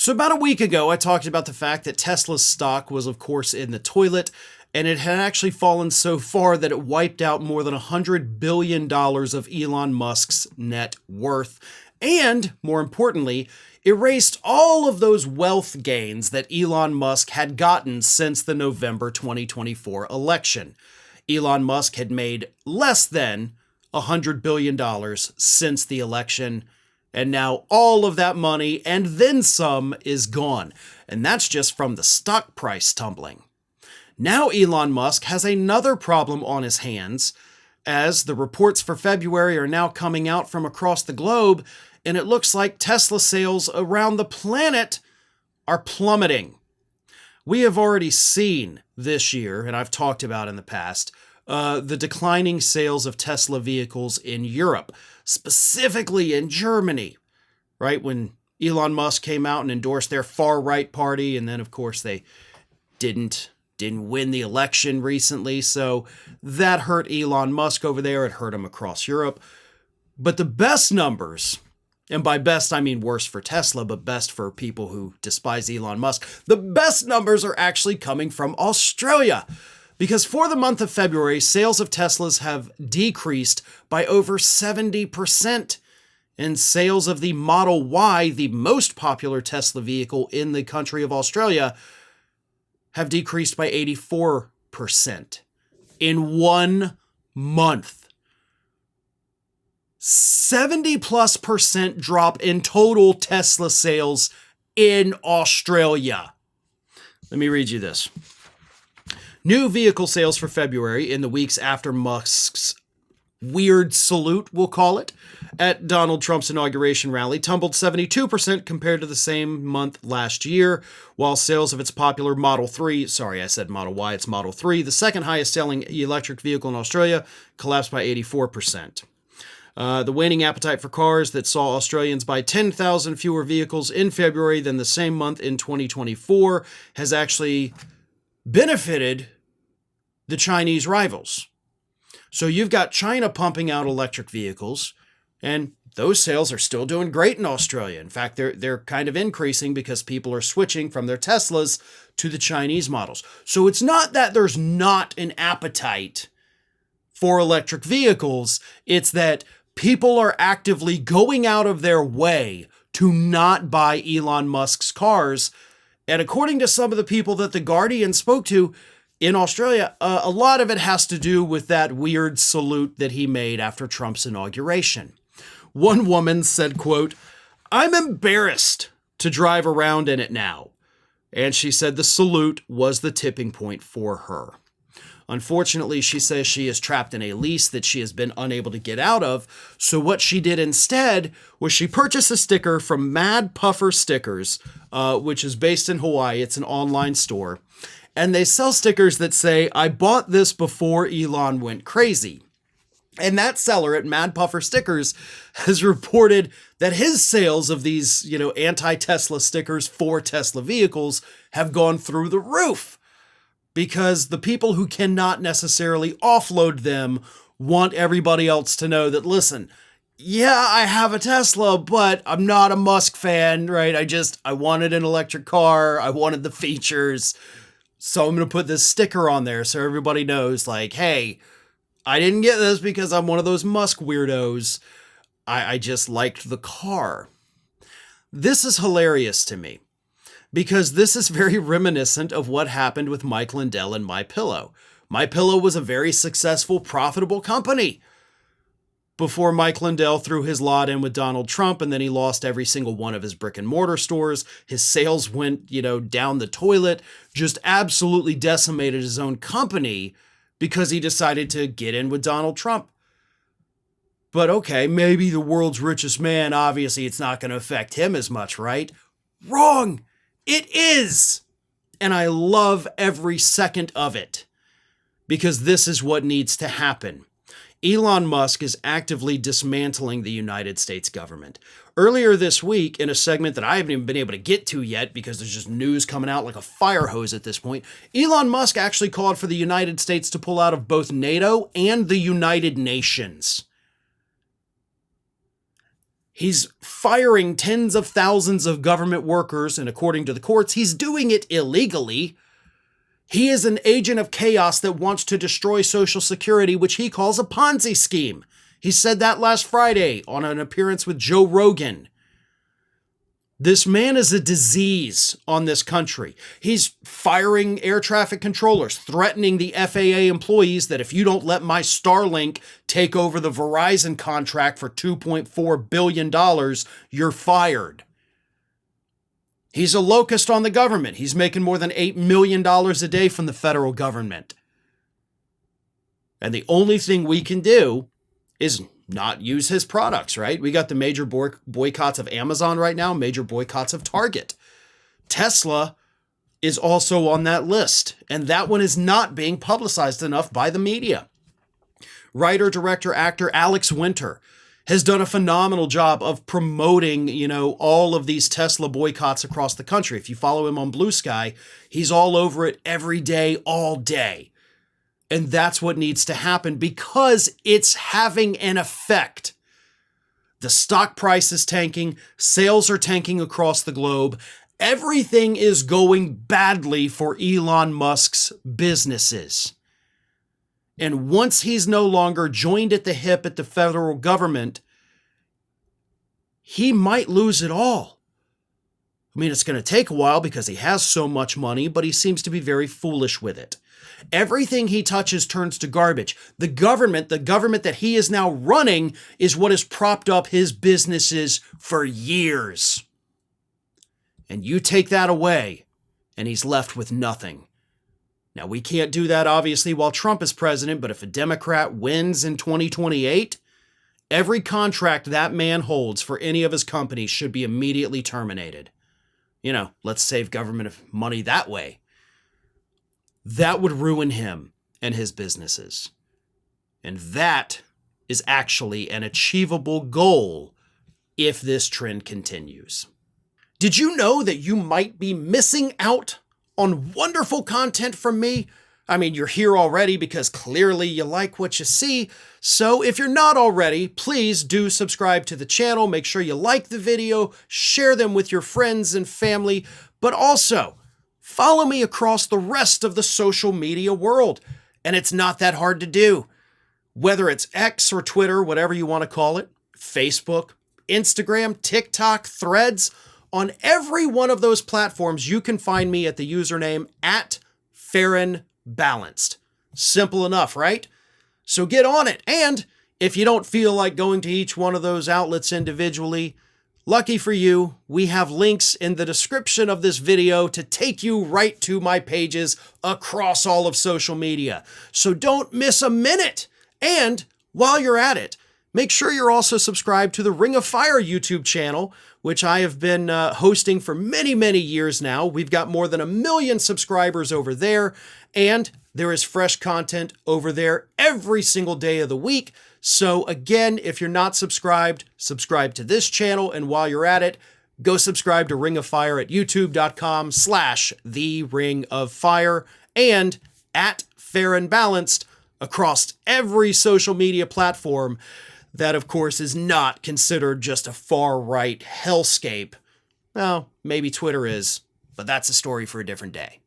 So about a week ago, I talked about the fact that Tesla's stock was, of course, in the toilet, and it had actually fallen so far that it wiped out more than $100 billion of Elon Musk's net worth, and, more importantly, erased all of those wealth gains that Elon Musk had gotten since the November 2024 election. Elon Musk had made less than $100 billion since the election, and now all of that money and then some is gone. And that's just from the stock price tumbling. Now Elon Musk has another problem on his hands, as the reports for February are now coming out from across the globe, and it looks like Tesla sales around the planet are plummeting. We have already seen this year, and I've talked about in the past, the declining sales of Tesla vehicles in Europe, specifically in Germany, right? When Elon Musk came out and endorsed their far-right party, and then, of course, they didn't win the election recently, so that hurt Elon Musk over there. It hurt him across Europe. But the best numbers, and by best I mean worse for Tesla, but best for people who despise Elon Musk, the best numbers are actually coming from Australia. Because for the month of February, sales of Teslas have decreased by over 70%. And sales of the Model Y, the most popular Tesla vehicle in the country of Australia, have decreased by 84% in 1 month. 70+% drop in total Tesla sales in Australia. Let me read you this. New vehicle sales for February in the weeks after Musk's weird salute, we'll call it, at Donald Trump's inauguration rally tumbled 72% compared to the same month last year, while sales of its popular Model 3, sorry, I said Model Y, it's Model 3, the second highest selling electric vehicle in Australia, collapsed by 84%. The waning appetite for cars that saw Australians buy 10,000 fewer vehicles in February than the same month in 2024 has actually benefited the Chinese rivals. So you've got China pumping out electric vehicles, and those sales are still doing great in Australia. In fact, they're kind of increasing because people are switching from their Teslas to the Chinese models. So it's not that there's not an appetite for electric vehicles, it's that people are actively going out of their way to not buy Elon Musk's cars. And according to some of the people that The Guardian spoke to in Australia, a lot of it has to do with that weird salute that he made after Trump's inauguration. One woman said, quote, "I'm embarrassed to drive around in it now." And she said the salute was the tipping point for her. Unfortunately, she says she is trapped in a lease that she has been unable to get out of. So what she did instead was she purchased a sticker from Mad Puffer Stickers, which is based in Hawaii. It's an online store. And they sell stickers that say, "I bought this before Elon went crazy." And that seller at Mad Puffer Stickers has reported that his sales of these, anti-Tesla stickers for Tesla vehicles have gone through the roof, because the people who cannot necessarily offload them want everybody else to know that, listen, yeah, I have a Tesla, but I'm not a Musk fan, right? I wanted an electric car. I wanted the features. So I'm going to put this sticker on there so everybody knows, like, hey, I didn't get this because I'm one of those Musk weirdos. I just liked the car. This is hilarious to me, because this is very reminiscent of what happened with Mike Lindell and MyPillow. MyPillow was a very successful, profitable company before Mike Lindell threw his lot in with Donald Trump, and then he lost every single one of his brick and mortar stores. His sales went, down the toilet, just absolutely decimated his own company because he decided to get in with Donald Trump. But okay, maybe the world's richest man, obviously it's not going to affect him as much, right? Wrong! It is! And I love every second of it, because this is what needs to happen. Elon Musk is actively dismantling the United States government. Earlier this week, in a segment that I haven't even been able to get to yet because there's just news coming out like a fire hose at this point, Elon Musk actually called for the United States to pull out of both NATO and the United Nations. He's firing tens of thousands of government workers, and according to the courts, he's doing it illegally. He is an agent of chaos that wants to destroy Social Security, which he calls a Ponzi scheme. He said that last Friday on an appearance with Joe Rogan. This man is a disease on this country. He's firing air traffic controllers, threatening the FAA employees that if you don't let my Starlink take over the Verizon contract for $2.4 billion, you're fired. He's a locust on the government. He's making more than $8 million a day from the federal government. And the only thing we can do is not use his products, right? We got the major boycotts of Amazon right now, major boycotts of Target. Tesla is also on that list, and that one is not being publicized enough by the media. Writer, director, actor Alex Winter has done a phenomenal job of promoting, all of these Tesla boycotts across the country. If you follow him on Blue Sky, he's all over it every day, all day. And that's what needs to happen because it's having an effect. The stock price is tanking, sales are tanking across the globe. Everything is going badly for Elon Musk's businesses. And once he's no longer joined at the hip at the federal government, he might lose it all. I mean, it's going to take a while because he has so much money, but he seems to be very foolish with it. Everything he touches turns to garbage. The government that he is now running is what has propped up his businesses for years. And you take that away, and he's left with nothing. Now, we can't do that, obviously, while Trump is president, but if a Democrat wins in 2028, every contract that man holds for any of his companies should be immediately terminated. Let's save government money that way. That would ruin him and his businesses. And that is actually an achievable goal if this trend continues. Did you know that you might be missing out on wonderful content from me? I mean, you're here already because clearly you like what you see. So if you're not already, please do subscribe to the channel. Make sure you like the video, share them with your friends and family, but also follow me across the rest of the social media world. And it's not that hard to do. Whether it's X or Twitter, whatever you want to call it, Facebook, Instagram, TikTok, Threads, on every one of those platforms, you can find me at the username @FarronBalanced. Simple enough, right? So get on it. And if you don't feel like going to each one of those outlets individually, lucky for you, we have links in the description of this video to take you right to my pages across all of social media. So don't miss a minute. And while you're at it, make sure you're also subscribed to the Ring of Fire YouTube channel, which I have been hosting for many, many years now. We've got more than 1 million subscribers over there, and there is fresh content over there every single day of the week. So again, if you're not subscribed, subscribe to this channel. And while you're at it, go subscribe to Ring of Fire at youtube.com/The Ring of Fire and @FarronBalanced across every social media platform. That, of course, is not considered just a far-right hellscape. Well, maybe Twitter is, but that's a story for a different day.